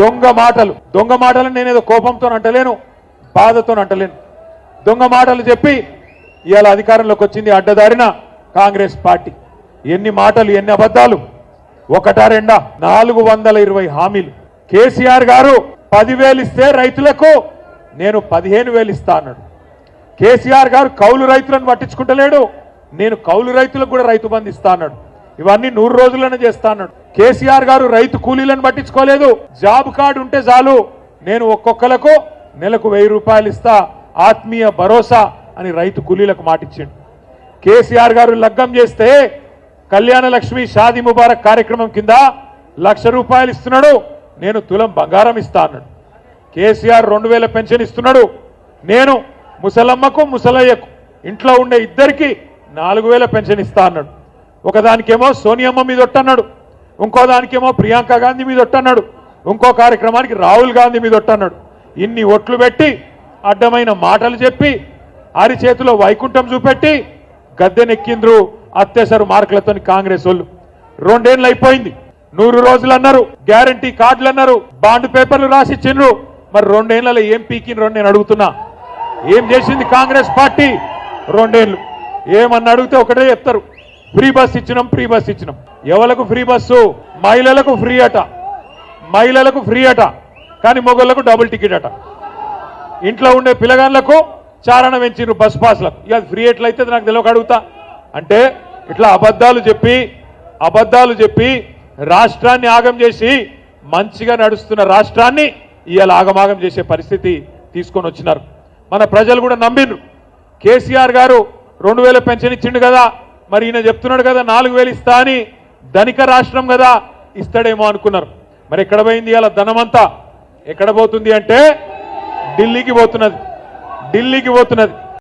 దొంగ మాటలు నేనేదో కోపంతో అంటలేను, బాధతో అంటలేను. దొంగ మాటలు చెప్పి ఇవాళ అధికారంలోకి వచ్చింది అడ్డదారిన కాంగ్రెస్ పార్టీ. ఎన్ని మాటలు, ఎన్ని అబద్ధాలు! ఒకటా రెండా? 420 హామీలు. కేసీఆర్ గారు 10,000 ఇస్తే రైతులకు నేను 15,000 ఇస్తా అన్నాడు. కేసీఆర్ గారు కౌలు రైతులను పట్టించుకుంటలేడు, నేను కౌలు రైతులకు కూడా రైతు బంధు ఇస్తా అన్నాడు. ఇవన్నీ 100 రోజుల్లోనే చేస్తా అన్నాడు. కేసీఆర్ గారు రైతు కూలీలను పట్టించుకోలేదు. జాబ్ కార్డు ఉంటే చాలు, నేను ఒక్కొక్కలకు నెలకు 1000 రూపాయలు ఇస్తా, ఆత్మీయ భరోసా అని రైతు కూలీలకు మాటిచ్చిండు. కేసీఆర్ గారు లగ్గం చేస్తే కళ్యాణ లక్ష్మి షాదీ ముబారక్ కార్యక్రమం కింద 1,00,000 రూపాయలు ఇస్తున్నాడు, నేను తులం బంగారం ఇస్తా అన్నాడు. కేసీఆర్ 2,000 పెన్షన్ ఇస్తున్నాడు, నేను ముసలమ్మకు ముసలయ్యకు ఇంట్లో ఉండే ఇద్దరికి 4,000 పెన్షన్ ఇస్తా అన్నాడు. ఒకదానికేమో సోనియమ్మ మీద ఒట్టన్నాడు, ఇంకో దానికేమో ప్రియాంక గాంధీ మీద ఒట్టన్నాడు, ఇంకో కార్యక్రమానికి రాహుల్ గాంధీ మీద ఒట్టన్నాడు. ఇన్ని ఒట్లు పెట్టి అడ్డమైన మాటలు చెప్పి అరిచేతిలో వైకుంఠం చూపెట్టి గద్దెనెక్కిండ్రు అత్యవసర మార్కులతో కాంగ్రెస్ వాళ్ళు. 2 ఏళ్ళు అయిపోయింది. 100 రోజులు అన్నారు, గ్యారంటీ కార్డులు అన్నారు, బాండ్ పేపర్లు రాసిచ్చిండ్రు. మరి 2 ఏళ్లలో ఏం పీకిండ్రు నేను అడుగుతున్నా. ఏం చేసింది కాంగ్రెస్ పార్టీ 2 ఏళ్ళు? ఏమన్నా అడిగితే ఒకటే చెప్తారు, ఫ్రీ బస్ ఇచ్చినాం, ఫ్రీ బస్ ఇచ్చినాం. ఎవరికి ఫ్రీ బస్సు? మహిళలకు ఫ్రీ అట, మహిళలకు ఫ్రీ అట, కానీ మొగళ్లకు డబుల్ టికెట్ అట. ఇంట్లో ఉండే పిల్లగాళ్లకు చారణ పెంచిర్రు బస్ పాస్లకు. ఇక ఫ్రీ ఎట్లయితే నాకు తెలియక అడుగుతా. అంటే ఇట్లా అబద్ధాలు చెప్పి రాష్ట్రాన్ని ఆగం చేసి మంచిగా నడుస్తున్న రాష్ట్రాన్ని ఇవాళ ఆగమాగం చేసే పరిస్థితి తీసుకొని వచ్చినారు. మన ప్రజలు కూడా నమ్మిండ్రు. కేసీఆర్ గారు 2,000 పెన్షన్ ఇచ్చిండు కదా, మరి ఈయన చెప్తున్నాడు కదా 4,000 ఇస్తా అని, ధనిక రాష్ట్రం కదా ఇస్తాడేమో అనుకున్నారు. మరి ఎక్కడ పోయింది ఇవాళ ధనమంతా? ఎక్కడ పోతుంది అంటే ఢిల్లీకి పోతున్నది.